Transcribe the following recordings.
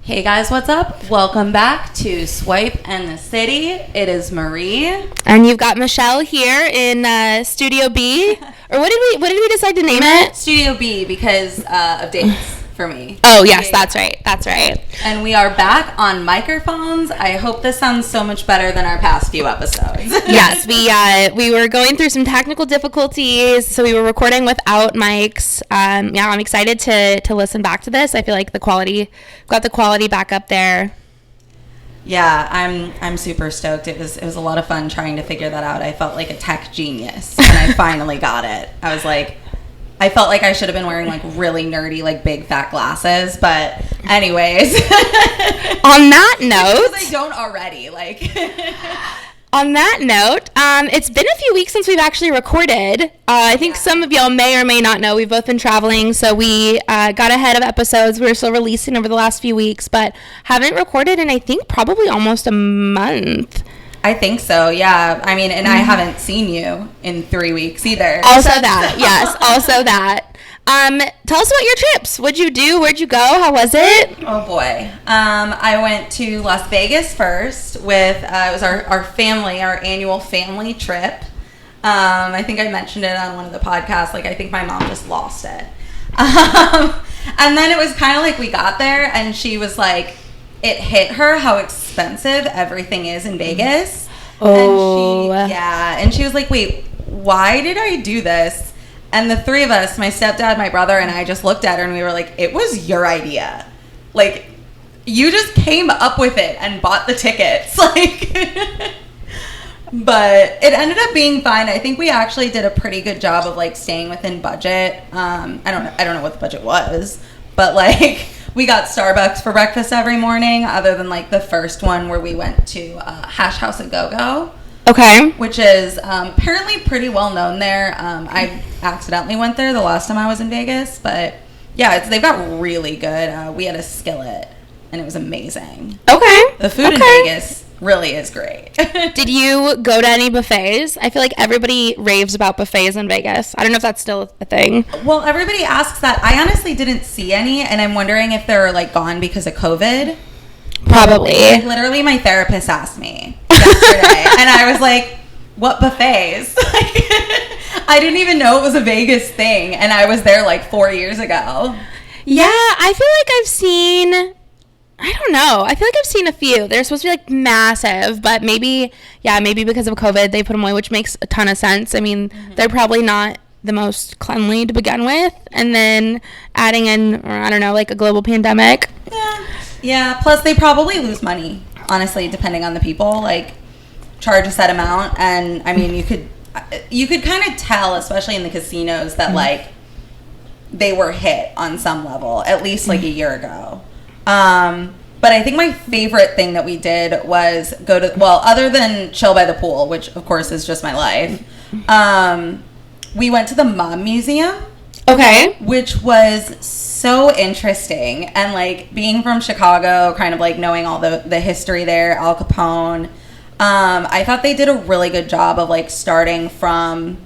Hey guys, what's up? Welcome back to Swipe and the City. It is Marie. And you've got Michelle here in Studio B. Or what did we decide to name it? Studio B because of dates for me. Oh, yes, that's right. That's right. And we are back on microphones. I hope this sounds so much better than our past few episodes. Yes, we were going through some technical difficulties, so we were recording without mics. I'm excited to listen back to this. I feel like got the quality back up there. Yeah, I'm super stoked. It was a lot of fun trying to figure that out. I felt like a tech genius, and I finally got it. I felt like I should have been wearing like really nerdy, like big fat glasses, but anyways. On that note, because I don't already On that note, it's been a few weeks since we've actually recorded. I think some of y'all may or may not know we've both been traveling, so we got ahead of episodes. We were still releasing over the last few weeks, but haven't recorded in I think probably almost a month. I think so, yeah. I mean, and I haven't seen you in 3 weeks either. Also that, yes, also that. Tell us about your trips. What'd you do? Where'd you go? How was it? Oh boy. I went to Las Vegas first with, it was our family, our annual family trip. I think I mentioned it on one of the podcasts. I think my mom just lost it. And then it was kind of like we got there and she was like, it hit her how expensive everything is in Vegas. Oh. And she was like, wait, why did I do this? And the three of us, my stepdad, my brother, and I just looked at her and we were like, it was your idea. You just came up with it and bought the tickets. But it ended up being fine. I think we actually did a pretty good job of staying within budget. I don't know what the budget was, but we got Starbucks for breakfast every morning, other than the first one where we went to Hash House and Go-Go. Okay. Which is apparently pretty well known there. I accidentally went there the last time I was in Vegas, but yeah, they've got really good. We had a skillet, and it was amazing. Okay. The food in Vegas really is great. Did you go to any buffets? I feel like everybody raves about buffets in Vegas. I don't know if that's still a thing. Well, everybody asks that. I honestly didn't see any, and I'm wondering if they're gone because of COVID. Probably. Literally, my therapist asked me yesterday, and I was like, what buffets? I didn't even know it was a Vegas thing, and I was there 4 years ago. Yeah, I feel like I've seen, I don't know, I feel like I've seen a few. They're supposed to be massive, but maybe because of COVID they put them away, which makes a ton of sense. I mean, they're probably not the most cleanly to begin with, and then adding in, or I don't know, a global pandemic. Yeah, plus they probably lose money, honestly, depending on the people. Charge a set amount, and I mean, you could kind of tell, especially in the casinos, that they were hit on some level, at least a year ago. But I think my favorite thing that we did was go to, other than chill by the pool, which of course is just my life, we went to the Mob Museum. Okay. Which was so interesting. And being from Chicago, kind of knowing all the history there, Al Capone, I thought they did a really good job of starting from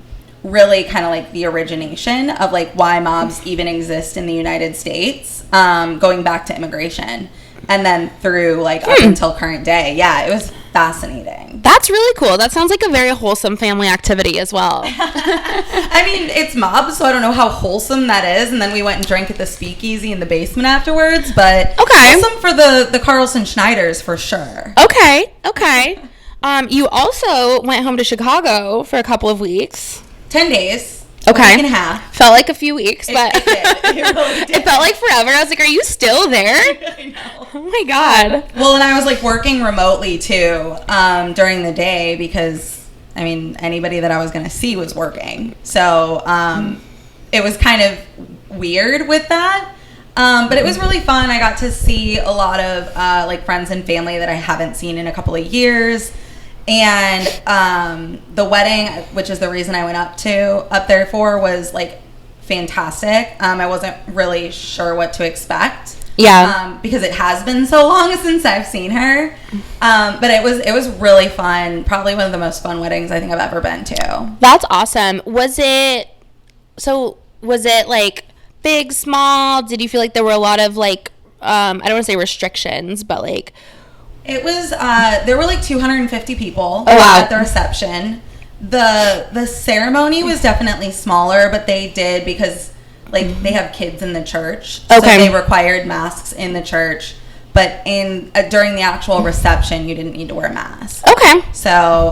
really kind of the origination of why mobs even exist in the United States, going back to immigration, and then through up until current day. Yeah, it was fascinating. That's really cool. That sounds like a very wholesome family activity as well. I mean, it's mobs, so I don't know how wholesome that is. And then we went and drank at the speakeasy in the basement afterwards. But wholesome for the Carlson Schneiders for sure. Okay. You also went home to Chicago for a couple of weeks. 10 days. Okay. A week and a half. Felt like a few weeks, but it did. It really did. It felt like forever. I was like, are you still there? I know. Oh my God. Well, and I was working remotely too, during the day because, I mean, anybody that I was going to see was working. So, it was kind of weird with that. But it was really fun. I got to see a lot of, friends and family that I haven't seen in a couple of years. And the wedding, which is the reason I went up there for, was fantastic. I wasn't really sure what to expect. Yeah. Because it has been so long since I've seen her. But it was really fun. Probably one of the most fun weddings I think I've ever been to. That's awesome. Was it big, small? Did you feel like there were a lot of I don't want to say restrictions, but like it was there were like 250 people wow. at the reception. The ceremony was definitely smaller, but they did because like they have kids in the church, so they required masks in the church. But in during the actual reception, you didn't need to wear a mask. Okay. So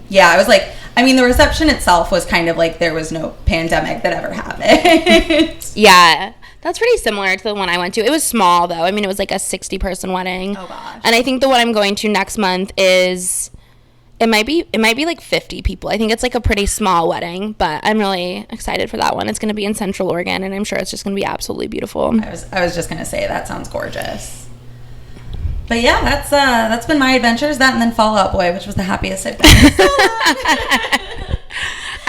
yeah, I was like, I mean, the reception itself was kind of like there was no pandemic that ever happened. Yeah. That's pretty similar to the one I went to. It was small, though. I mean, it was like a 60-person wedding. Oh, gosh. And I think the one I'm going to next month is, it might be like 50 people. I think it's like a pretty small wedding, but I'm really excited for that one. It's going to be in Central Oregon, and I'm sure it's just going to be absolutely beautiful. I was just going to say, that sounds gorgeous. But yeah, that's been my adventures. That and then Fall Out Boy, which was the happiest I've been in so long.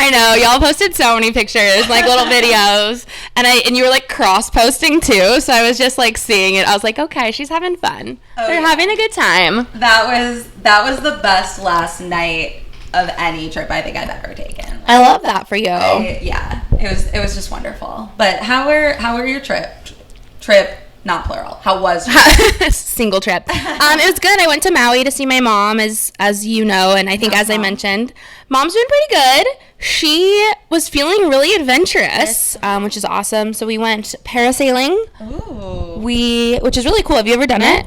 I know, y'all posted so many pictures, like little videos, and you were like cross-posting too, so I was just like seeing it. I was like, okay, she's having fun. They're having a good time. That was the best last night of any trip I think I've ever taken. Like, I love that for you. Yeah, it was just wonderful. But how were your trip, not plural. How was your single trip? It was good. I went to Maui to see my mom, as you know, and I think as I mentioned, Mom's doing pretty good. She was feeling really adventurous, which is awesome. So we went parasailing. Ooh. Which is really cool. Have you ever done it?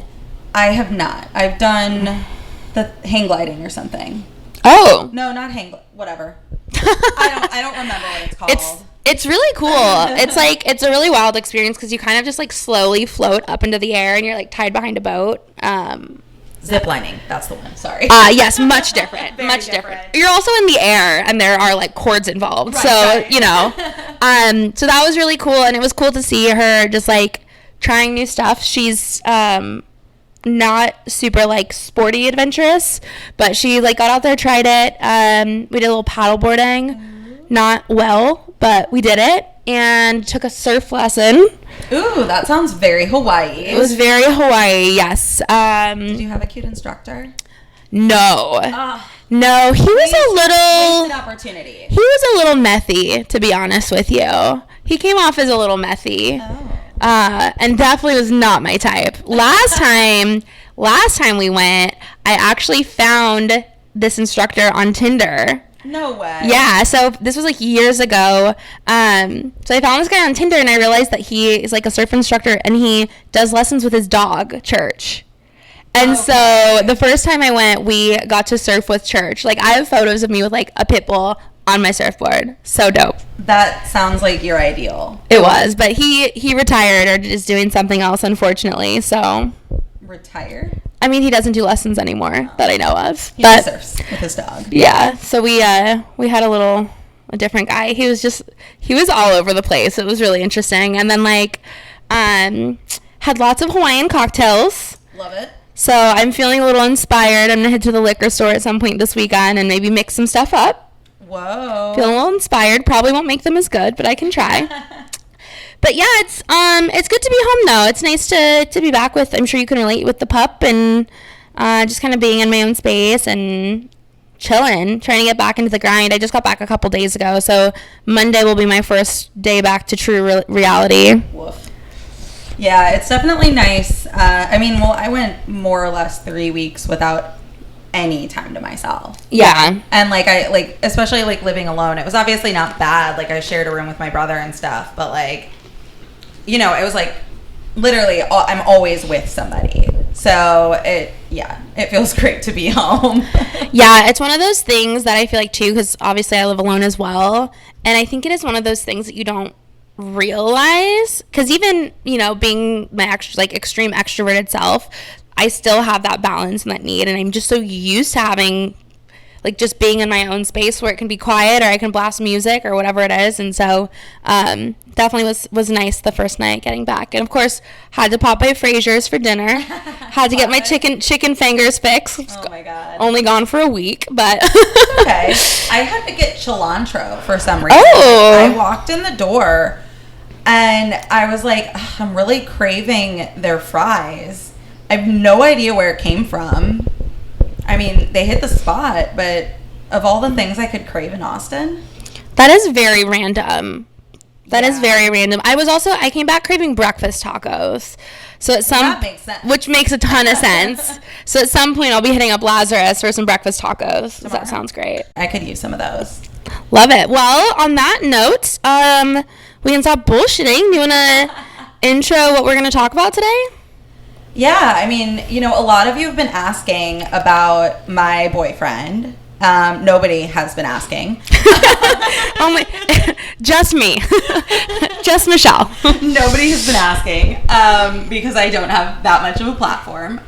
I have not. I've done the hang gliding or something. Oh. No, not hang. Whatever. I don't remember what it's called. It's really cool. It's a really wild experience because you kind of just like slowly float up into the air and you're like tied behind a boat. Zip lining, that's the one. Sorry. Yes, much different. Much different. You're also in the air and there are like cords involved. Right. You know. So that was really cool, and it was cool to see her just like trying new stuff. She's not super like sporty adventurous, but she like got out there, tried it. We did a little paddle boarding. Not well, but we did it, and took a surf lesson. Ooh, that sounds very Hawaii. It was very Hawaii, yes. Did you have a cute instructor? No. No, he was a little... Wasted opportunity. He was a little methy, to be honest with you. He came off as a little methy. Oh. And definitely was not my type. Last time we went, I actually found this instructor on Tinder. No way. Yeah, so this was like years ago. So I found this guy on Tinder, and I realized that he is like a surf instructor, and he does lessons with his dog, Church. And so the first time I went, we got to surf with Church. Like, I have photos of me with like a pit bull on my surfboard. So dope. That sounds like your ideal. It was, but he retired or is doing something else, unfortunately. So retired? I mean, he doesn't do lessons anymore that I know of. He surfs with his dog. Yeah. So we had a different guy. He was all over the place. It was really interesting. And then like had lots of Hawaiian cocktails. Love it. So I'm feeling a little inspired. I'm gonna head to the liquor store at some point this weekend and maybe mix some stuff up. Whoa. Feeling a little inspired. Probably won't make them as good, but I can try. But yeah, it's good to be home though. It's nice to be back with, I'm sure you can relate, with the pup, and just kind of being in my own space and chilling, trying to get back into the grind. I just got back a couple days ago, so Monday will be my first day back to true reality. Woof. Yeah, it's definitely nice. I went more or less 3 weeks without any time to myself. Yeah. And like especially like living alone, it was obviously not bad. Like I shared a room with my brother and stuff, but like, you know, it was like literally I'm always with somebody. So it feels great to be home. Yeah, it's one of those things that I feel like too, because obviously I live alone as well, and I think it is one of those things that you don't realize, because even, you know, being my extreme extroverted self, I still have that balance and that need, and I'm just so used to having like just being in my own space where it can be quiet or I can blast music or whatever it is. And so definitely was nice the first night getting back. And of course had to pop by Fraser's for dinner. Had to get my chicken fingers fixed. Oh my god. Only gone for a week, but okay. I had to get cilantro for some reason. Oh. I walked in the door and I was like, I'm really craving their fries. I have no idea where it came from. I mean, they hit the spot, but of all the things I could crave in Austin, that is very random. That is very random. I came back craving breakfast tacos. So that makes sense. Which makes a ton of sense. So at some point I'll be hitting up Lazarus for some breakfast tacos. That sounds great. I could use some of those. Love it. Well, on that note, we can stop bullshitting. Do you want to intro what we're going to talk about today? Yeah, I mean, a lot of you have been asking about my boyfriend. Nobody has been asking. Just me. Just Michelle. Nobody has been asking because I don't have that much of a platform.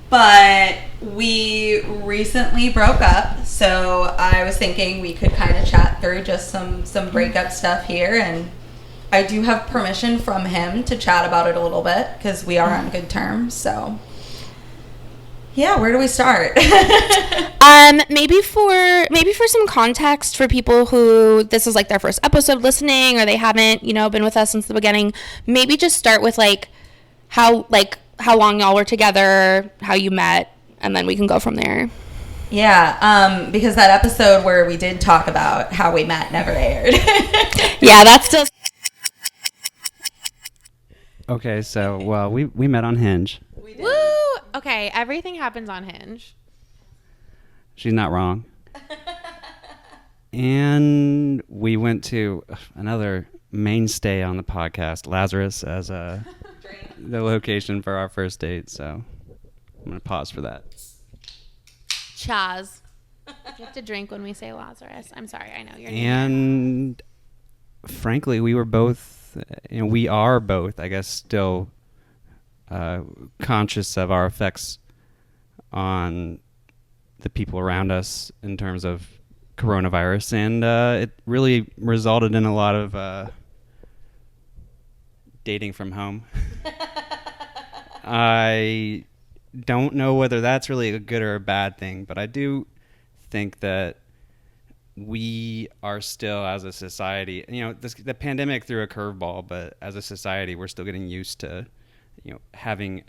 But we recently broke up, so I was thinking we could kind of chat through just some breakup stuff here, and I do have permission from him to chat about it a little bit because we are on good terms. So yeah, where do we start? Maybe for some context for people who this is like their first episode listening, or they haven't, been with us since the beginning. Maybe just start with how long y'all were together, how you met, and then we can go from there. Yeah, because that episode where we did talk about how we met never aired. Yeah, that's still. Okay, so we met on Hinge. We did. Woo! Okay, everything happens on Hinge. She's not wrong. And we went to another mainstay on the podcast, Lazarus, as the location for our first date. So I'm going to pause for that. Chaz. You have to drink when we say Lazarus. I'm sorry, I know you're. And frankly, we were both, we are both, I guess, still conscious of our effects on the people around us in terms of coronavirus, and it really resulted in a lot of dating from home. I don't know whether that's really a good or a bad thing, but I do think that we are still, as a society, the pandemic threw a curveball, but as a society, we're still getting used to, having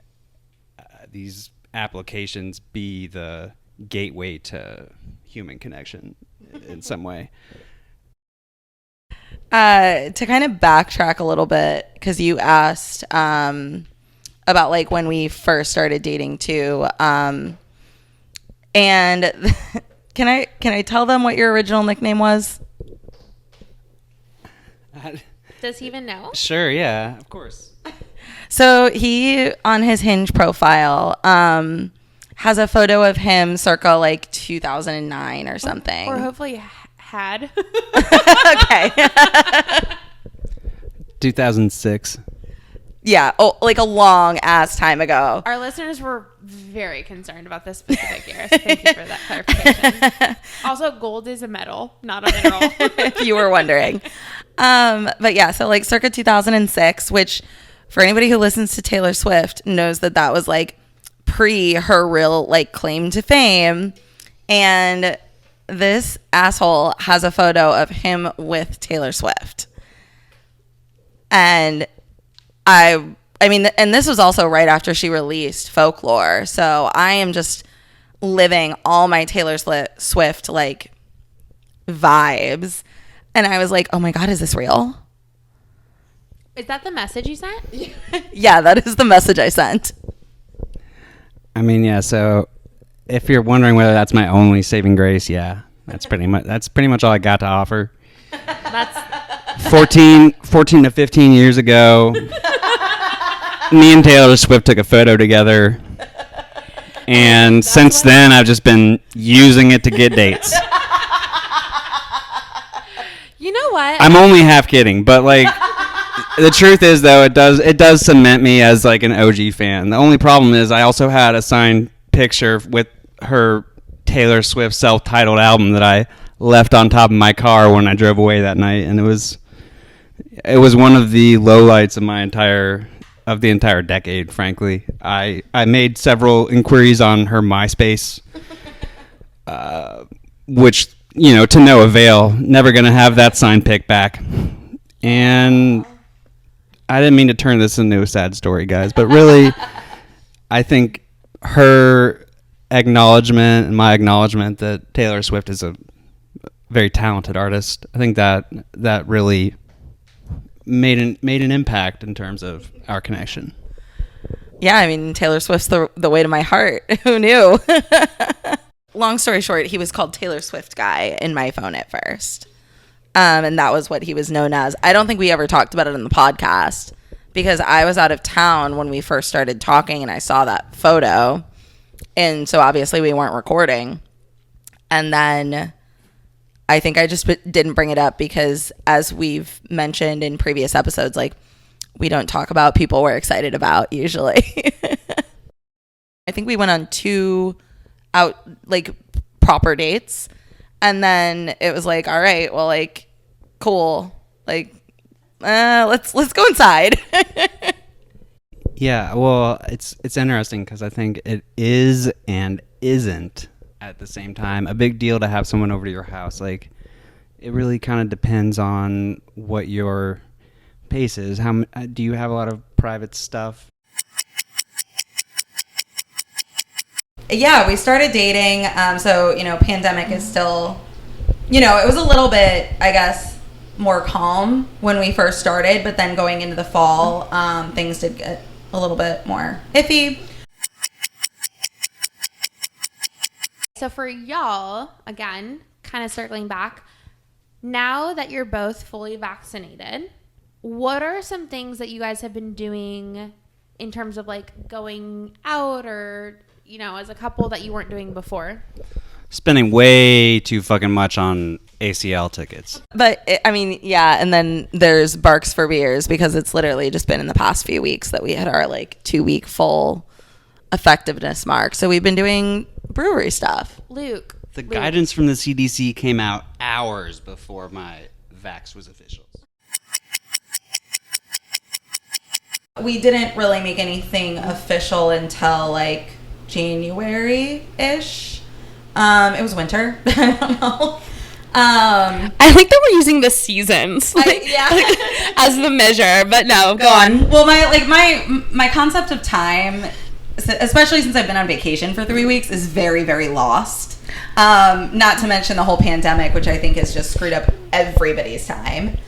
these applications be the gateway to human connection in some way. To kind of backtrack a little bit, because you asked about when we first started dating too, and can I tell them what your original nickname was? Does he even know? Sure, yeah, of course. So he, on his Hinge profile, has a photo of him circa 2009 or something. Or hopefully had. Okay. 2006. Yeah, a long ass time ago. Our listeners were very concerned about this specific year, so thank you for that clarification. Also, gold is a metal, not a mineral. If you were wondering. But yeah, so circa 2006, which for anybody who listens to Taylor Swift knows that was pre her real claim to fame. And this asshole has a photo of him with Taylor Swift. And I mean, and this was also right after she released Folklore. So I am just living all my Taylor Swift vibes. And I was like, oh my God, is this real? Is that the message you sent? Yeah, that is the message I sent. I mean, yeah, so if you're wondering whether that's my only saving grace, yeah, that's pretty much all I got to offer. That's 14 to 15 years ago, me and Taylor Swift took a photo together, and since then I've just been using it to get dates. You know what? I'm only half kidding, but the truth is, though, it does cement me as an OG fan. The only problem is I also had a signed picture with her Taylor Swift self-titled album that I left on top of my car when I drove away that night, and it was one of the lowlights of the entire decade, frankly. I made several inquiries on her MySpace, which, to no avail. Never going to have that signed pic back. And I didn't mean to turn this into a sad story, guys, but really, I think her acknowledgement and my acknowledgement that Taylor Swift is a very talented artist. I think that really made an impact in terms of our connection. Yeah, I mean, Taylor Swift's the way to my heart. Who knew? Long story short, he was called Taylor Swift Guy in my phone at first. And that was what he was known as. I don't think we ever talked about it in the podcast because I was out of town when we first started talking and I saw that photo. And so obviously we weren't recording. And then I think I just didn't bring it up because, as we've mentioned in previous episodes, like, we don't talk about people we're excited about usually. I think we went on 2 proper dates, and then it was like, all right, well, like, cool, like, let's go inside. Yeah, well, it's interesting because I think it is and isn't at the same time a big deal to have someone over to your house. Like, it really kind of depends on what your pace is. How do you have a lot of private stuff? Yeah, we started dating. So, pandemic is still, it was a little bit, I guess, more calm when we first started. But then going into the fall, things did get a little bit more iffy. So for y'all, again, kind of circling back, now that you're both fully vaccinated, what are some things that you guys have been doing in terms of like going out or, as a couple that you weren't doing before? Spending way too fucking much on ACL tickets. But yeah, and then there's Barks for Beers because it's literally just been in the past few weeks that we had our 2-week full effectiveness mark. So we've been doing brewery stuff. Luke. The guidance from the CDC came out hours before my vax was official. We didn't really make anything official until January-ish. It was winter. I don't know. I like that we're using the seasons as the measure, but no, go on. Well, my concept of time, especially since I've been on vacation for 3 weeks, is very, very lost. Not to mention the whole pandemic, which I think has just screwed up everybody's time.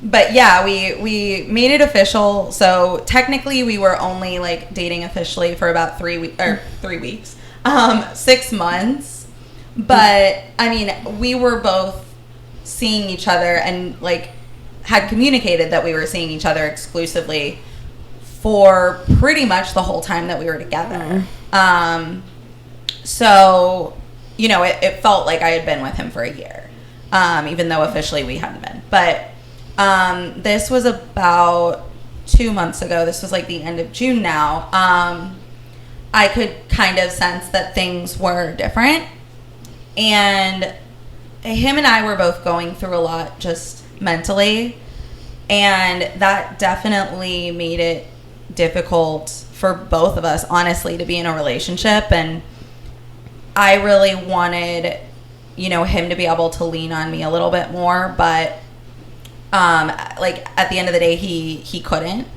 But yeah, we made it official. So technically we were only dating officially for about 3 weeks, 6 months. But we were both seeing each other and had communicated that we were seeing each other exclusively for pretty much the whole time that we were together. So, it felt like I had been with him for a year. Even though officially we hadn't been. But this was about 2 months ago. This was the end of June now. I could kind of sense that things were different. And him and I were both going through a lot just mentally. And that definitely made it difficult for both of us, honestly, to be in a relationship. And I really wanted him to be able to lean on me a little bit more, but at the end of the day he couldn't.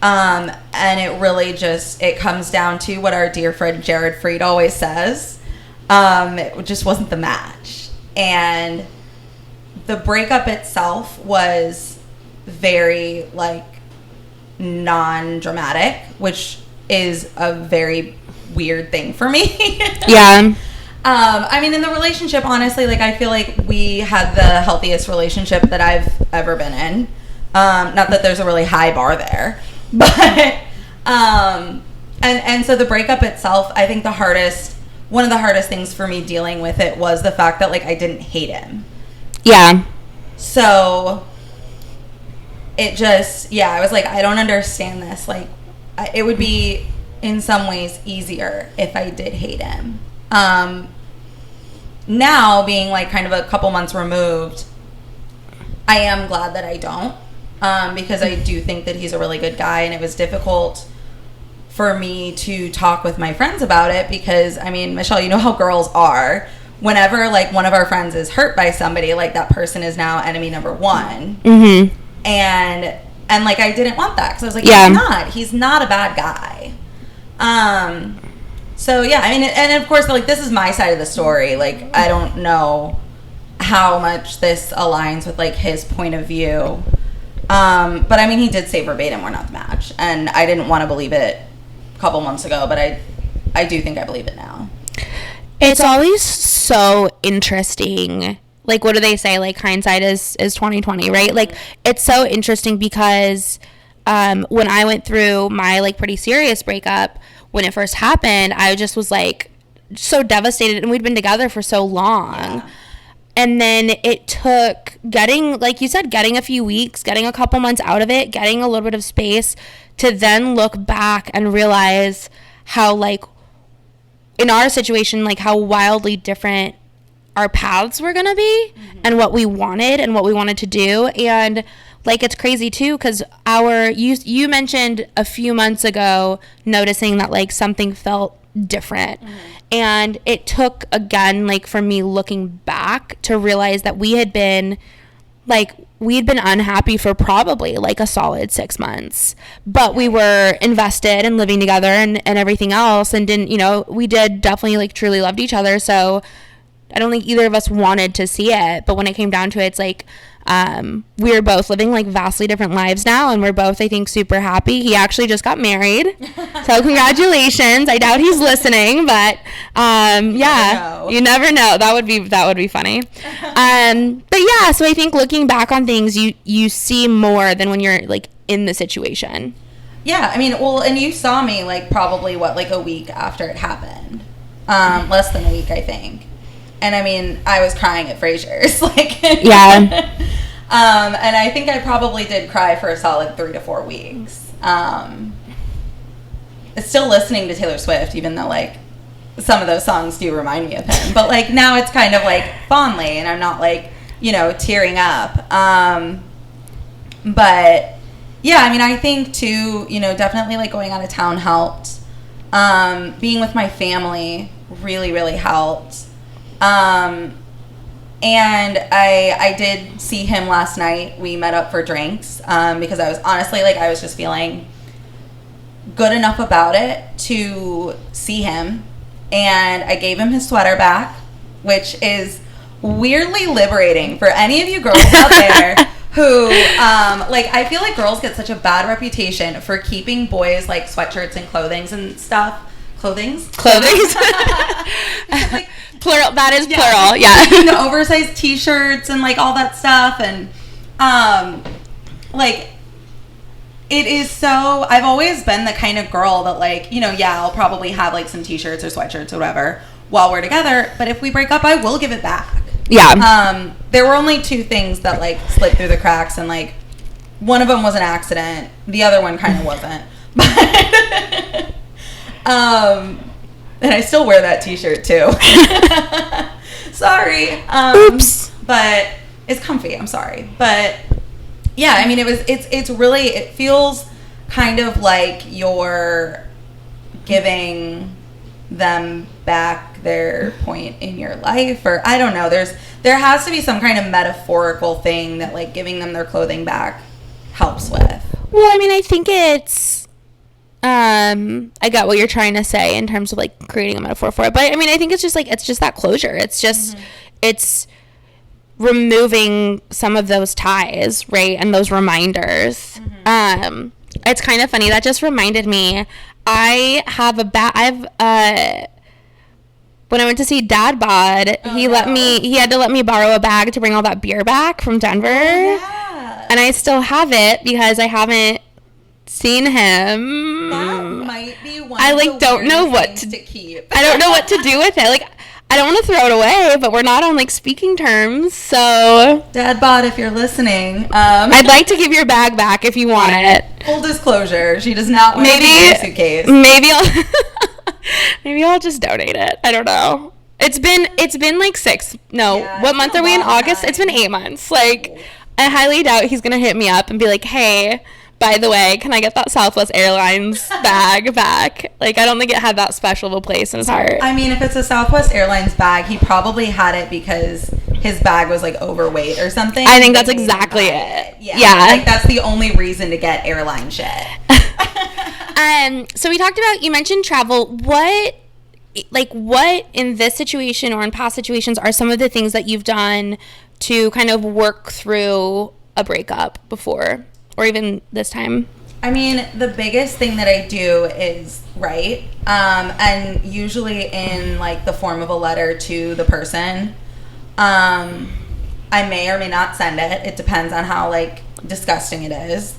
And it really it comes down to what our dear friend Jared Freed always says. It just wasn't the match. And the breakup itself was very non-dramatic, which is a very weird thing for me. Yeah. In the relationship, honestly, I feel like we had the healthiest relationship that I've ever been in. Not that there's a really high bar there, but, and so the breakup itself, I think one of the hardest things for me dealing with it was the fact that, I didn't hate him. Yeah. So it just, I was I don't understand this. It would be in some ways easier if I did hate him. Now being kind of a couple months removed, I am glad that I don't, because I do think that he's a really good guy, and it was difficult for me to talk with my friends about it because, Michelle, you know how girls are. Whenever one of our friends is hurt by somebody, that person is now enemy number one. Mm-hmm. And I didn't want that because I was he's not a bad guy. So yeah, and of course, this is my side of the story. I don't know how much this aligns with like his point of view. But I mean, he did say verbatim, we're not the match. And I didn't want to believe it a couple months ago, but I do think I believe it now. It's always so interesting. Like, what do they say? Like, hindsight is 20/20, right? Like, it's so interesting because when I went through my like pretty serious breakup, when it first happened, I just was like so devastated, and we'd been together for so long. Yeah. And then it took getting, like you said, getting a few weeks, getting a couple months out of it, getting a little bit of space to then look back and realize how, like, in our situation, like, how wildly different our paths were going to be, mm-hmm. and what we wanted to do. And, like, it's crazy, too, because you mentioned a few months ago noticing that, like, something felt different. Mm-hmm. And it took, again, like, for me looking back to realize that we'd been unhappy for probably like a solid 6 months, but we were invested in living together and everything else, and we did definitely like truly loved each other. So I don't think either of us wanted to see it, but when it came down to it, it's like, we were both living like vastly different lives now, and we're both, I think, super happy. He actually just got married, so congratulations. I doubt he's listening, but you never know. That would be funny. But yeah, so I think looking back on things, you see more than when you're like in the situation. Yeah, I mean, well, and you saw me like probably like a week after it happened, less than a week, I think. And I mean, I was crying at Frasier's, like, yeah. And I think I probably did cry for a solid 3 to 4 weeks. Still listening to Taylor Swift, even though like some of those songs do remind me of him. But like now it's kind of like fondly, and I'm not like, tearing up. But yeah, I mean, I think too, definitely like going out of town helped. Being with my family really, really helped. And I did see him last night. We met up for drinks, because I was honestly like, I was just feeling good enough about it to see him. And I gave him his sweater back, which is weirdly liberating for any of you girls out there who, like, I feel like girls get such a bad reputation for keeping boys like sweatshirts and clothings and stuff. Clothings? Like, plural. That is plural. Yeah. The oversized t-shirts and like all that stuff. And like, it is so, I've always been the kind of girl that like, I'll probably have like some t-shirts or sweatshirts or whatever while we're together, but if we break up, I will give it back. Yeah. There were only 2 things that like slipped through the cracks, and like one of them was an accident, the other one kind of wasn't. But and I still wear that t-shirt too. Sorry. Oops. But it's comfy. I'm sorry. But yeah, I mean, it's really, it feels kind of like you're giving them back their point in your life, or I don't know. There has to be some kind of metaphorical thing that like giving them their clothing back helps with. Well, I mean, I think it's, I got what you're trying to say in terms of like creating a metaphor for it, but I mean, I think it's just like, it's just that closure. It's just, mm-hmm. It's removing some of those ties, right? And those reminders. Mm-hmm. It's kind of funny. That just reminded me, I have when I went to see Dad Bod, he had to let me borrow a bag to bring all that beer back from Denver. Oh, yeah. And I still have it because I haven't seen him. That might be one I of like the don't know what to keep. I don't know what to do with it. Like, I don't want to throw it away, but we're not on like speaking terms. So, Dad Bod, if you're listening, I'd like to give your bag back if you want it. Full disclosure, she does not want to keep your suitcase. Maybe I'll just donate it. I don't know. It's been like 6. No, yeah, what month are we in? August? It's been 8 months. Like, I highly doubt he's gonna hit me up and be like, hey, by the way, can I get that Southwest Airlines bag back? Like, I don't think it had that special of a place in his heart. I mean, if it's a Southwest Airlines bag, he probably had it because his bag was, like, overweight or something. I think that's exactly it. Yeah. Like, that's the only reason to get airline shit. So we talked about, you mentioned travel. What like, what in this situation or in past situations are some of the things that you've done to kind of work through a breakup before, or even this time? I mean, the biggest thing that I do is write, and usually in like the form of a letter to the person. I may or may not send it. It depends on how like disgusting it is.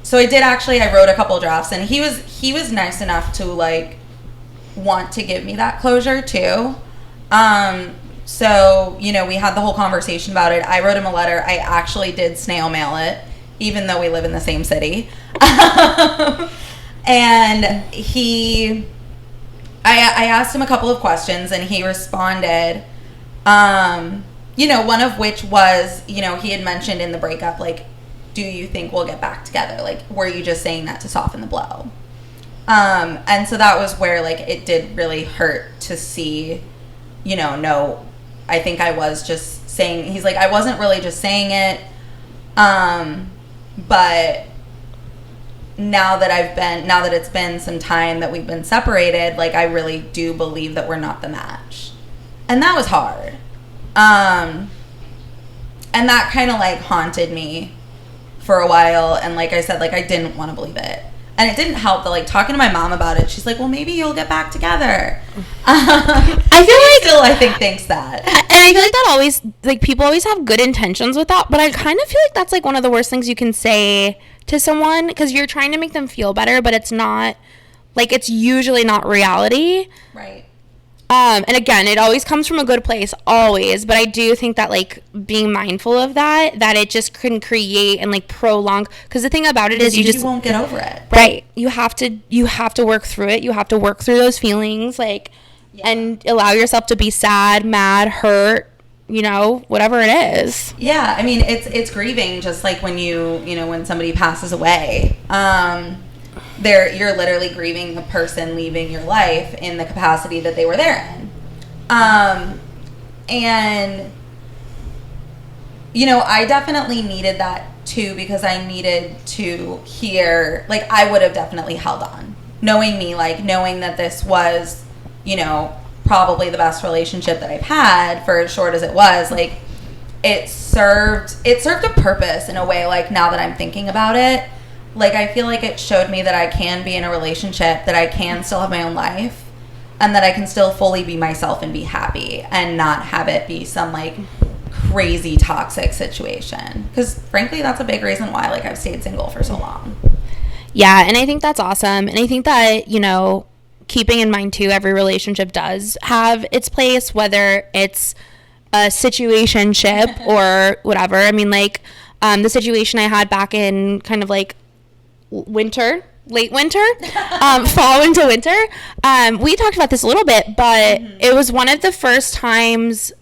So I wrote a couple drafts, and he was nice enough to like want to give me that closure too. So, you know, we had the whole conversation about it. I wrote him a letter. I actually did snail mail it, even though we live in the same city. And I asked him a couple of questions, and he responded, you know, one of which was, you know, he had mentioned in the breakup, like, do you think we'll get back together? Like, were you just saying that to soften the blow? And so that was where, like, it did really hurt to see, you know, no, I think I was just saying, he's like, I wasn't really just saying it, but now that it's been some time that we've been separated, like, I really do believe that we're not the match. And that was hard. And that kind of, like, haunted me for a while. And like I said, like, I didn't want to believe it. And it didn't help that, like, talking to my mom about it, she's like, well, maybe you'll get back together. I feel like I think thinks that. And I feel like that always, like, people always have good intentions with that, but I kind of feel like that's, like, one of the worst things you can say to someone, because you're trying to make them feel better, but it's not, like, it's usually not reality. Right. And again, it always comes from a good place, always, but I do think that, like, being mindful of that it just can create and, like, prolong, because the thing about it is you won't get over it. Right. You have to work through it. You have to work through those feelings, like, and allow yourself to be sad, mad, hurt, you know, whatever it is. Yeah, I mean, it's grieving, just like when you know, when somebody passes away. You're literally grieving the person leaving your life in the capacity that they were there in. And, you know, I definitely needed that too, because I needed to hear, like, I would have definitely held on. Knowing me, like, knowing that this was, you know, probably the best relationship that I've had, for as short as it was, like, it served a purpose in a way, like, now that I'm thinking about it. Like, I feel like it showed me that I can be in a relationship, that I can still have my own life, and that I can still fully be myself and be happy, and not have it be some, like, crazy toxic situation. Because, frankly, that's a big reason why, like, I've stayed single for so long. Yeah, and I think that's awesome. And I think that, you know, keeping in mind, too, every relationship does have its place, whether it's a situationship or whatever. I mean, like, the situation I had back in kind of, like, late winter, fall into winter. We talked about this a little bit, but it was one of the first times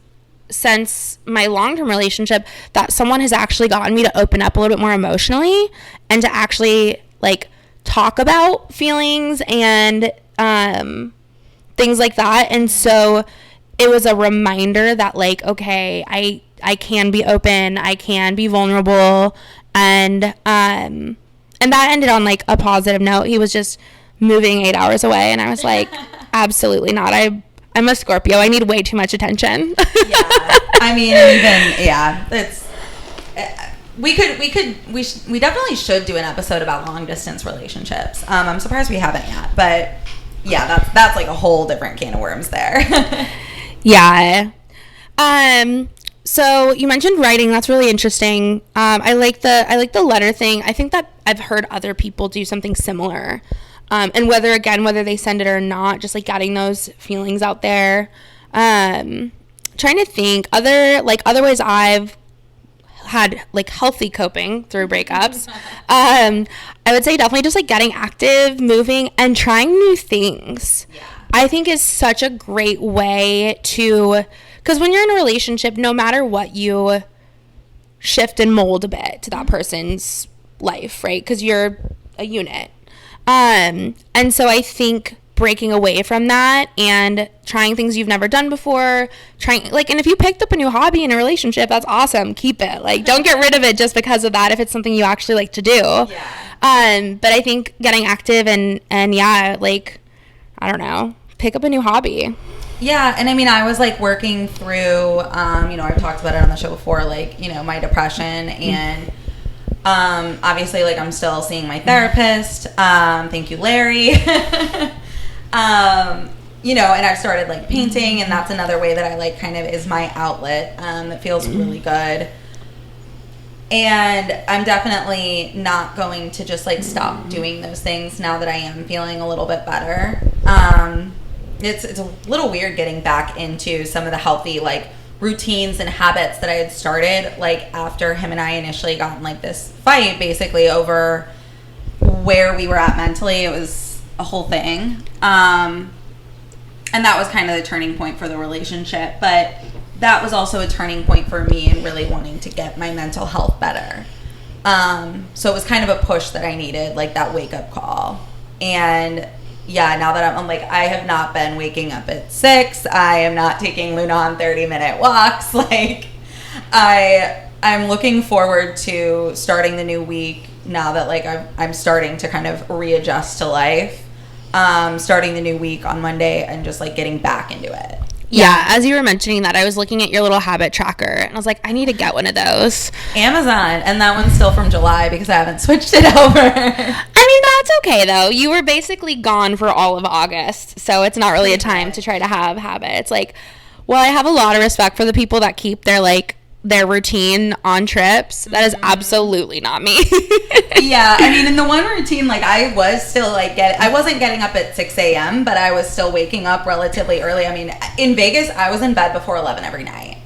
since my long-term relationship that someone has actually gotten me to open up a little bit more emotionally, and to actually, like, talk about feelings and things like that. And so it was a reminder that, like, okay, I can be open, I can be vulnerable, and that ended on, like, a positive note. He was just moving 8 hours away, and I was like, absolutely not. I'm a Scorpio. I need way too much attention. Yeah. I mean, it's we definitely should do an episode about long distance relationships. I'm surprised we haven't yet, but yeah, that's like a whole different can of worms there. Yeah. So you mentioned writing. That's really interesting. I like the letter thing. I think that I've heard other people do something similar. And whether they send it or not, just, like, getting those feelings out there. Trying to think other ways I've had, like, healthy coping through breakups. I would say definitely just, like, getting active, moving, and trying new things. Yeah. I think is such a great way to, because when you're in a relationship, no matter what, you shift and mold a bit to that person's life, right? Because you're a unit. And so I think breaking away from that and trying things you've never done before, and if you picked up a new hobby in a relationship, that's awesome. Keep it. Like, don't get rid of it just because of that if it's something you actually like to do. Yeah. But I think getting active and yeah, like, I don't know, pick up a new hobby. Yeah, and I mean, I was like working through, I've talked about it on the show before, like, my depression, and obviously, like, I'm still seeing my therapist. Thank you, Larry. And I've started like painting, and that's another way that I like kind of is my outlet. That feels really good. And I'm definitely not going to just like stop doing those things now that I am feeling a little bit better. It's a little weird getting back into some of the healthy like routines and habits that I had started like after him and I initially got in like this fight basically over where we were at mentally. It was a whole thing. And that was kind of the turning point for the relationship. But that was also a turning point for me in really wanting to get my mental health better. So it was kind of a push that I needed, like that wake up call. And yeah, now that I'm like, I have not been waking up at 6. I am not taking Luna on 30-minute walks. Like I'm looking forward to starting the new week now that like I'm starting to kind of readjust to life. Starting the new week on Monday and just like getting back into it. Yeah, as you were mentioning that, I was looking at your little habit tracker, and I was like, I need to get one of those. Amazon, and that one's still from July because I haven't switched it over. I mean, that's okay, though. You were basically gone for all of August, so it's not really a time to try to have habits. Like, well, I have a lot of respect for the people that keep their routine on trips. That is absolutely not me. Yeah, I mean, in the one routine, like, I was still, like, I wasn't getting up at 6 a.m., but I was still waking up relatively early. I mean, in Vegas, I was in bed before 11 every night.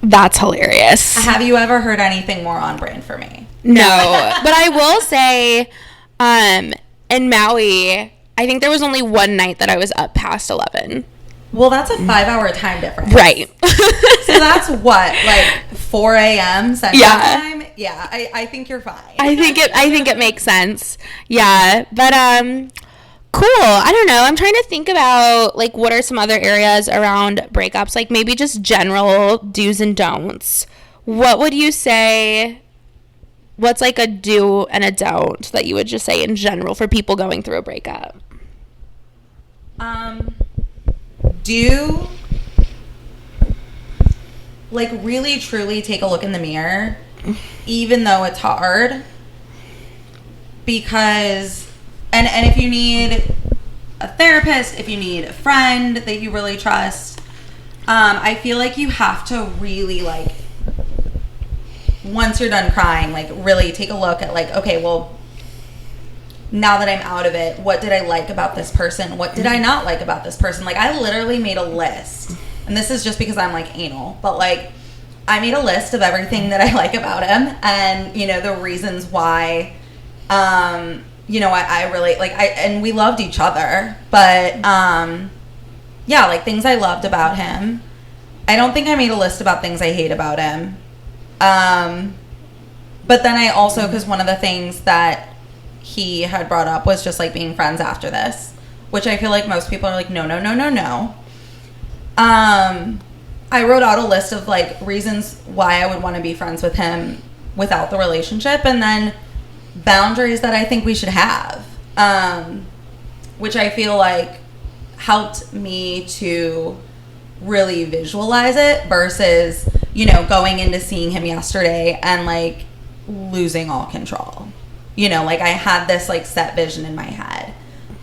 That's hilarious. Have you ever heard anything more on brand for me? No, but I will say, in Maui, I think there was only one night that I was up past 11. Well, that's a 5-hour time difference. Right. So that's what, like 4 a.m. Central Time? Yeah, I think you're fine. I think it makes sense. Yeah, but cool. I don't know. I'm trying to think about like what are some other areas around breakups, like maybe just general do's and don'ts. What would you say? What's like a do and a don't that you would just say in general for people going through a breakup? Do like really truly take a look in the mirror even though it's hard, because and if you need a therapist, if you need a friend that you really trust, I feel like you have to really like once you're done crying, like really take a look at like, okay, well, now that I'm out of it, what did I like about this person? What did I not like about this person? Like, I literally made a list. And this is just because I'm, like, anal. But, like, I made a list of everything that I like about him. And, the reasons why, I really, like, and we loved each other. But, yeah, like, things I loved about him. I don't think I made a list about things I hate about him. But then I also, because one of the things that he had brought up was just like being friends after this, which I feel like most people are like, no. I wrote out a list of like reasons why I would want to be friends with him without the relationship, and then boundaries that I think we should have, which I feel like helped me to really visualize it versus, going into seeing him yesterday and like losing all control. Like I had this like set vision in my head.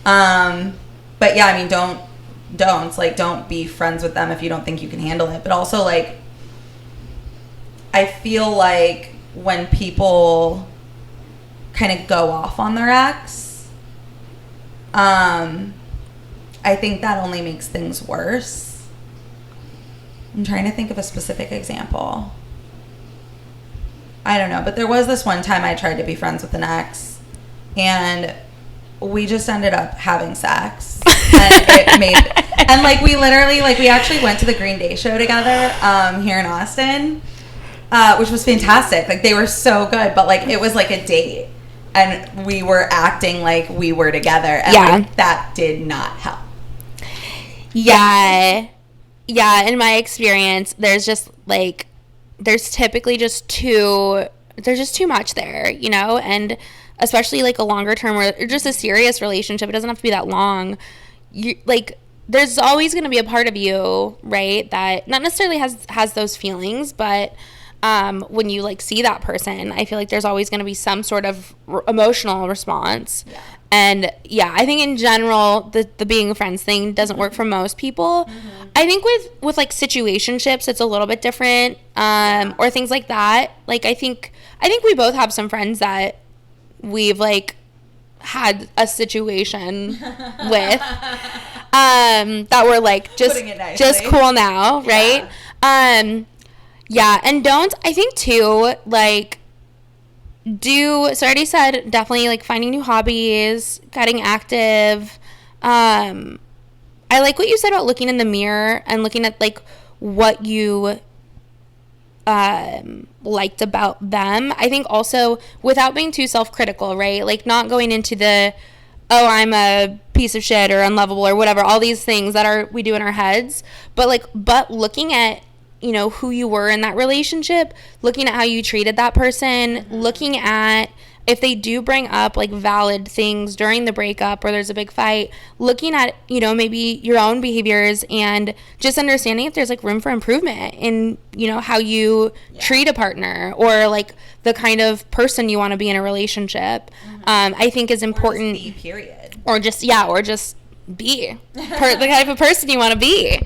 But yeah, I mean, don't be friends with them if you don't think you can handle it. But also like, I feel like when people kind of go off on their ex, I think that only makes things worse. I'm trying to think of a specific example. I don't know, but there was this one time I tried to be friends with an ex, and we just ended up having sex, and like we literally, like we actually went to the Green Day show together, here in Austin, which was fantastic. Like they were so good, but like it was like a date, and we were acting like we were together, and like, that did not help. Yeah, in my experience, there's typically just too much there, and especially like a longer term or just a serious relationship, it doesn't have to be that long. You like there's always going to be a part of you, right, that not necessarily has those feelings, but when you like see that person, I feel like there's always going to be some sort of emotional response. Yeah. And yeah, I think in general, the being friends thing doesn't work for most people. Mm-hmm. I think with like situationships, it's a little bit different, or things like that. Like I think we both have some friends that we've like had a situation with, that were like just cool now, right? Yeah. Yeah, and don't, I think too, like, so I already said, definitely, like, finding new hobbies, getting active. I like what you said about looking in the mirror and looking at, like, what you liked about them. I think also, without being too self-critical, right? Like, not going into the, oh, I'm a piece of shit or unlovable or whatever, all these things that we do in our heads. But looking at, you know, who you were in that relationship, looking at how you treated that person, mm-hmm. looking at if they do bring up like valid things during the breakup or there's a big fight, looking at, you know, maybe your own behaviors and just understanding if there's like room for improvement in, you know, how you treat a partner or like the kind of person you want to be in a relationship, mm-hmm. I think is important. Or just be, period. Or just be the type of person you want to be.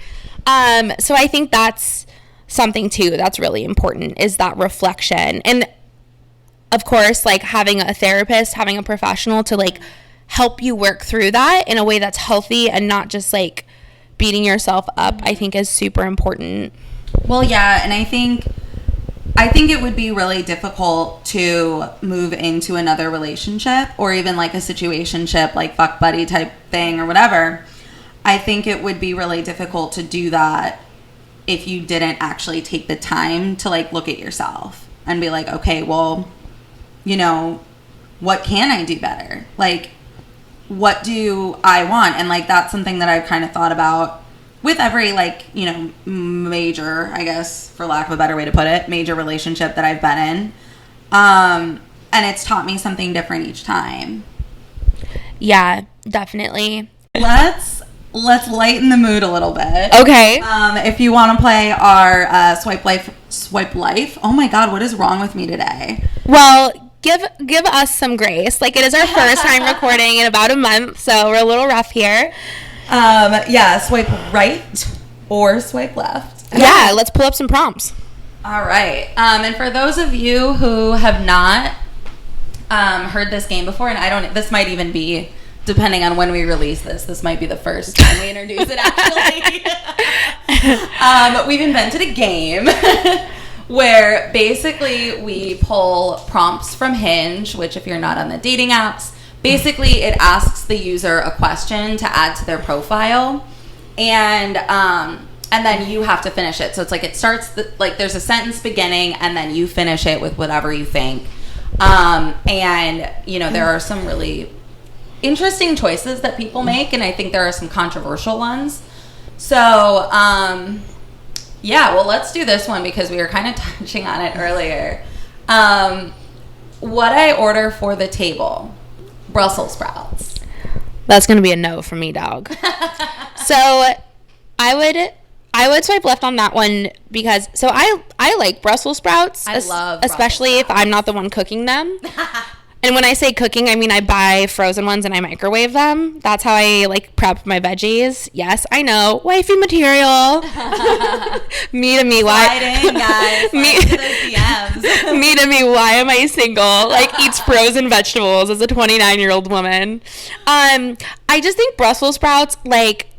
So I think that's something too that's really important, is that reflection. And of course, like having a therapist, having a professional to like help you work through that in a way that's healthy and not just like beating yourself up, I think is super important. Well, yeah, and I think it would be really difficult to move into another relationship or even like a situationship, like fuck buddy type thing or whatever. I think it would be really difficult to do that if you didn't actually take the time to like look at yourself and be like, okay, well, you know, what can I do better? Like, what do I want? And like, that's something that I've kind of thought about with every like, you know, major, I guess, for lack of a better way to put it, major relationship that I've been in. And it's taught me something different each time. Yeah, definitely. Let's lighten the mood a little bit. Okay. If you want to play our swipe life. Oh my God, what is wrong with me today? Well, give us some grace. Like, it is our first time recording in about a month, so we're a little rough here. Yeah, swipe right or swipe left. Yeah, let's pull up some prompts. All right. And for those of you who have not heard this game before, and this might even be, depending on when we release this might be the first time we introduce it, actually. We've invented a game where basically we pull prompts from Hinge, which if you're not on the dating apps, basically it asks the user a question to add to their profile, and then you have to finish it. So it's like it starts, like there's a sentence beginning, and then you finish it with whatever you think. And, you know, there are some really interesting choices that people make, and I think there are some controversial ones. So, yeah, well, let's do this one because we were kind of touching on it earlier. What I order for the table? Brussels sprouts. That's going to be a no for me, dog. So, I would swipe left on that one because, so I like Brussels sprouts. I love especially Brussels sprouts. if I'm not the one cooking them. And when I say cooking, I mean I buy frozen ones and I microwave them. That's how I like prep my veggies. Yes, I know, wifey material. Me to me, why? Slide in, guys. Slide into those DMs. Me to me, why am I single? Like, eats frozen vegetables as a 29-year-old woman. I just think Brussels sprouts, like,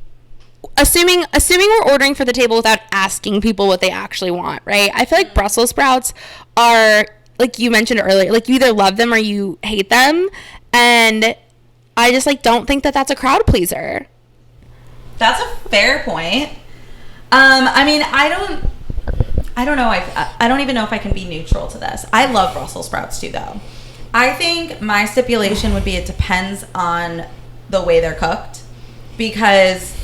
assuming we're ordering for the table without asking people what they actually want, right? I feel like Brussels sprouts are, like you mentioned earlier, like you either love them or you hate them, and I just like don't think that that's a crowd pleaser. That's a fair point. I mean, I don't know. I don't even know if I can be neutral to this. I love Brussels sprouts too, though. I think my stipulation would be it depends on the way they're cooked, because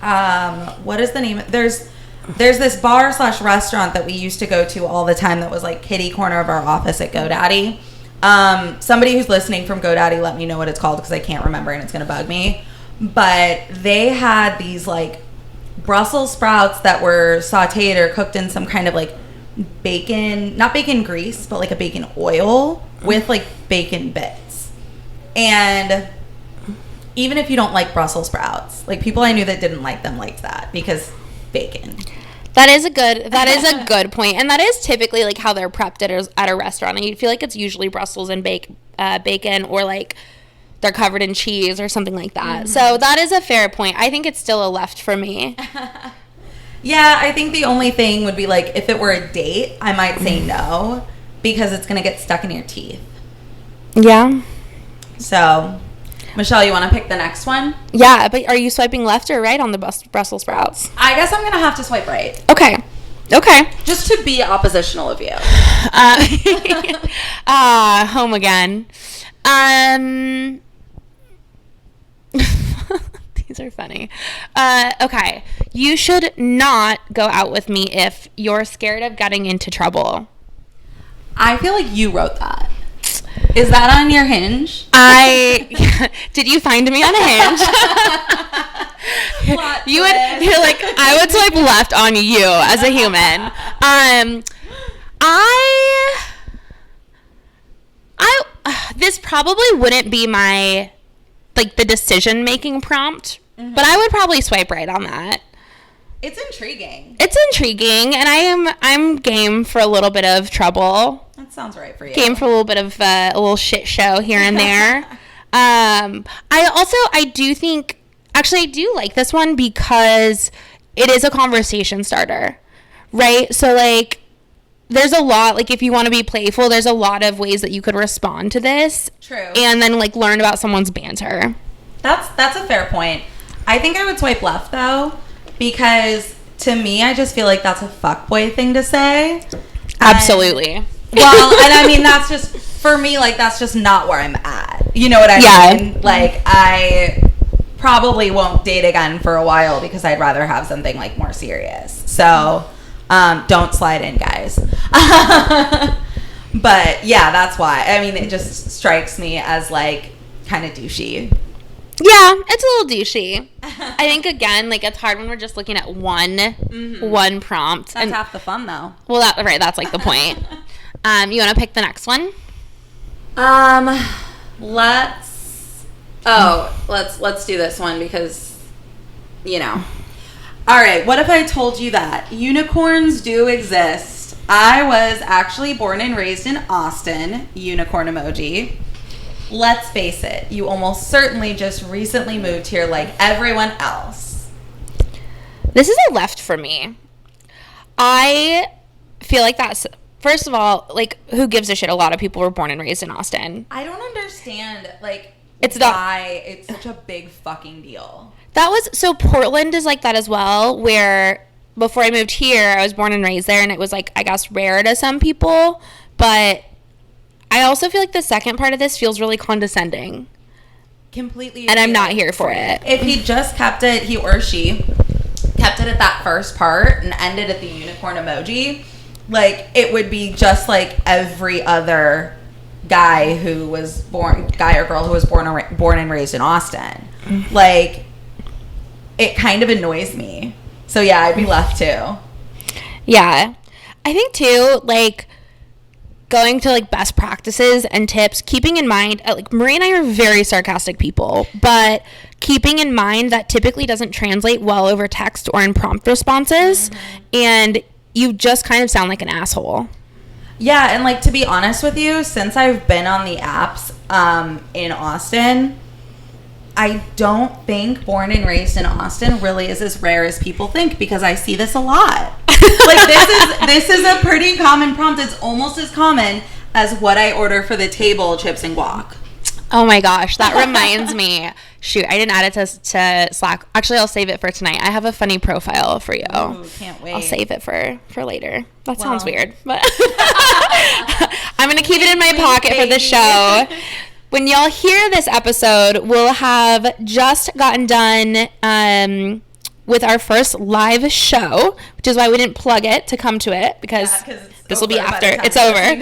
what is the name? There's this bar / restaurant that we used to go to all the time that was like kitty corner of our office at GoDaddy. Somebody who's listening from GoDaddy, let me know what it's called because I can't remember and it's going to bug me. but they had these like Brussels sprouts that were sauteed or cooked in some kind of like bacon, not bacon grease, but like a bacon oil with like bacon bits. And even if you don't like Brussels sprouts, like people I knew that didn't like them liked that because bacon. That is a good point, and that is typically like how they're prepped at a restaurant. And you feel like it's usually Brussels and bacon, or like they're covered in cheese or something like that. So that is a fair point. I think it's still a left for me. Yeah, I think the only thing would be like if it were a date, I might say no because it's gonna get stuck in your teeth. Yeah. So, Michelle, you want to pick the next one? Yeah, but are you swiping left or right on the Brussels sprouts? I guess I'm going to have to swipe right. Okay. Just to be oppositional of you. Home again. These are funny. Okay. You should not go out with me if you're scared of getting into trouble. I feel like you wrote that. Is that on your Hinge? Did you find me on a Hinge? You're like, I would swipe left on you as a human. This probably wouldn't be my, like, the decision-making prompt, but I would probably swipe right on that. It's intriguing. And I'm game for a little bit of trouble. That sounds right for you. Game for a little bit of a little shit show here and there. I do like this one because it is a conversation starter, right? So like, there's a lot, like if you want to be playful, there's a lot of ways that you could respond to this. True. And then like learn about someone's banter. That's a fair point. I think I would swipe left though, because to me, I just feel like that's a fuckboy thing to say. Absolutely. Well, and I mean, that's just, for me, like, that's just not where I'm at. You know what I mean? Like, I probably won't date again for a while because I'd rather have something, like, more serious. So, don't slide in, guys. But, yeah, that's why. I mean, it just strikes me as, like, kind of douchey. Yeah, it's a little douchey. I think, again, like, it's hard when we're just looking at one prompt. That's half the fun, though. Well, that's, like, the point. You want to pick the next one? Let's do this one because, you know. All right, what if I told you that unicorns do exist? I was actually born and raised in Austin, unicorn emoji. Let's face it, you almost certainly just recently moved here like everyone else. This is a left for me. I feel like that's... First of all, like, who gives a shit? A lot of people were born and raised in Austin. I don't understand, like, it's why it's such a big fucking deal. So Portland is like that as well, where before I moved here, I was born and raised there, and it was, like, I guess rare to some people, but I also feel like the second part of this feels really condescending. Completely. And I'm not here for it. If he just kept it, he or she kept it at that first part and ended at the unicorn emoji, like, it would be just like every other guy or girl who was born and raised in Austin. Like, it kind of annoys me. So, yeah, I'd be left too. Yeah. I think, too, like, going to, like, best practices and tips, keeping in mind, like, Marie and I are very sarcastic people, but keeping in mind that typically doesn't translate well over text or in prompt responses, and you just kind of sound like an asshole. Yeah, and like, to be honest with you, since I've been on the apps in Austin, I don't think born and raised in Austin really is as rare as people think, because I see this a lot. Like, this is a pretty common prompt. It's almost as common as what I order for the table, chips and guac. Oh my gosh, that reminds me. Shoot, I didn't add it to Slack. Actually, I'll save it for tonight. I have a funny profile for you. Ooh, can't wait. I'll save it for later. That sounds weird, but I'm going to keep it in my pocket for the show. When y'all hear this episode, we'll have just gotten done with our first live show, which is why we didn't plug it to come to it, because this will be after it's over.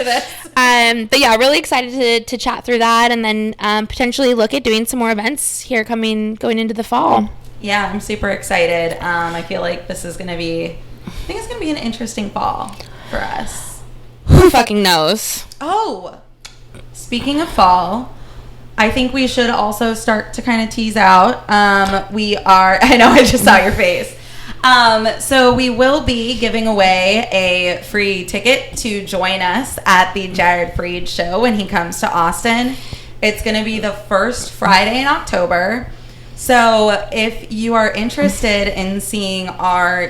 But yeah, really excited to chat through that, and then potentially look at doing some more events here going into the fall. Yeah, I'm super excited. I feel like this is gonna be, I think it's gonna be an interesting fall for us. Who fucking knows? Oh, speaking of fall, I think we should also start to kind of tease out. I know, I just saw your face. So we will be giving away a free ticket to join us at the Jared Freed show when he comes to Austin. It's going to be the first Friday in October. So if you are interested in seeing our,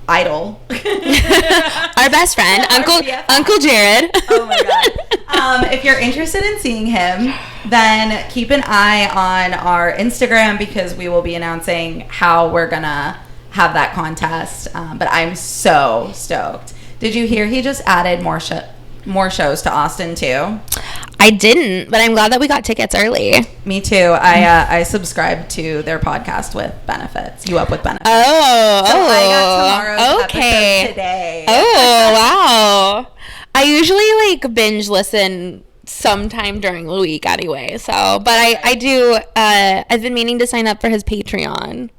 idol, our best friend, Uncle Jared. Oh my God. If you're interested in seeing him, then keep an eye on our Instagram, because we will be announcing how we're gonna have that contest. But I'm so stoked. Did you hear he just added more shows to Austin too? I didn't, but I'm glad that we got tickets early. Me too. I subscribed to their podcast with benefits. You Up with Benefits. So I got tomorrow's episode today. Oh, wow. I usually binge listen sometime during the week anyway. So, but I do, I've been meaning to sign up for his Patreon.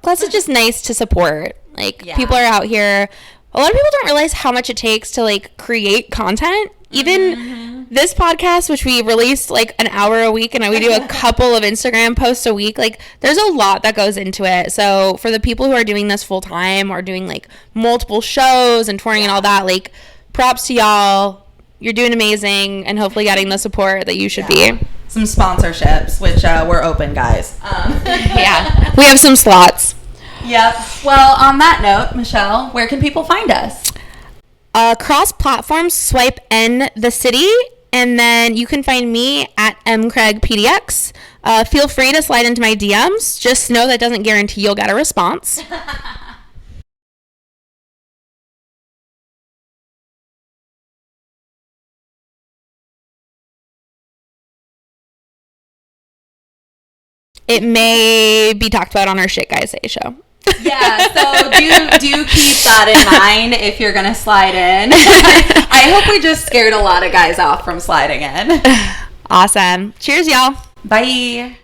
Plus, it's just nice to support. People are out here. A lot of people don't realize how much it takes to create content. Even this podcast, which we release an hour a week, and we do a couple of Instagram posts a week, there's a lot that goes into it. So for the people who are doing this full time or doing multiple shows and touring and all that, props to y'all. You're doing amazing, and hopefully getting the support that you should be. Some sponsorships, which we're open, guys. Yeah, we have some slots. Yep. Well, on that note, Michelle, where can people find us? Cross platforms, swipe N the city, and then you can find me at mcraigpdx. Feel free to slide into my DMs. Just know that doesn't guarantee you'll get a response. It may be talked about on our Shit Guys Say show. Yeah, so do keep that in mind if you're gonna slide in. I hope we just scared a lot of guys off from sliding in. Awesome. Cheers, y'all. Bye.